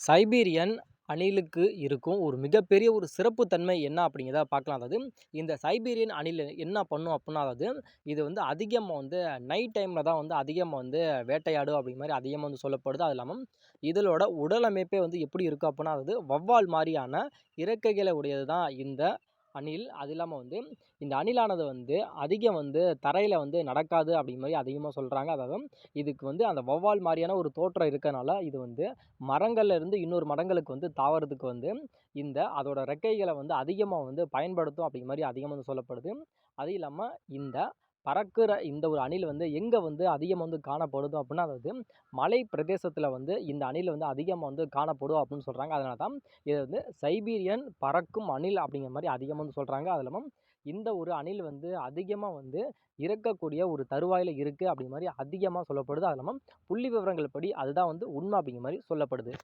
Siberian அணிலுக்கு இருக்கும் ஒரு மிகப்பெரிய ஒரு சிறப்பு தன்மை என்ன அப்படிங்கிறத பார்க்கலாம். அதாவது இந்த சைபீரியன் அணில் என்ன பண்ணும் அப்படின்னா, அதாவது இது வந்து அதிகமாக வந்து நைட் டைமில் தான் வந்து அதிகமாக வந்து வேட்டையாடும் அப்படிங்கிற மாதிரி அதிகமாக வந்து சொல்லப்படுது. அது இல்லாமல் இதனோட உடல் அமைப்பே வந்து எப்படி இருக்கும் அப்படின்னா, அதாவது வௌவால் மாதிரியான இறக்கைகளை உடையது தான் இந்த அணில். அது இல்லாமல் வந்து இந்த அணிலானது வந்து அதிகம் வந்து தரையில் வந்து நடக்காது அப்படிங்கிற மாதிரி அதிகமாக சொல்கிறாங்க. அதாவது இதுக்கு வந்து அந்த வௌவால் மாதிரியான ஒரு தோற்றம் இருக்கனால இது வந்து மரங்கள்ல இருந்து இன்னொரு மரங்களுக்கு வந்து தாவறதுக்கு வந்து இந்த அதோட ரெக்கைகளை வந்து அதிகமாக வந்து பயன்படுத்தும் அப்படிங்கிற மாதிரி அதிகமாக வந்து சொல்லப்படுது. அது இல்லாமல் இந்த பறக்கிற இந்த ஒரு அணில் வந்து எங்கே வந்து அதிகமாக வந்து காணப்படுதும் அப்படின்னா, அதாவது மலை பிரதேசத்தில் வந்து இந்த அணில் வந்து அதிகமாக வந்து காணப்படும் அப்படின்னு சொல்கிறாங்க. அதனால தான் இது வந்து சைபீரியன் பறக்கும் அணில் அப்படிங்கிற மாதிரி அதிகமாக வந்து சொல்கிறாங்க. அது இல்லாமல் இந்த ஒரு அணில் வந்து அதிகமாக வந்து இறக்கக்கூடிய ஒரு தருவாயில் இருக்குது அப்படிங்கிற மாதிரி அதிகமாக சொல்லப்படுது. அது இல்லாமல் புள்ளி விவரங்கள் படி அதுதான் வந்து உண்மை அப்படிங்கிற மாதிரி சொல்லப்படுது.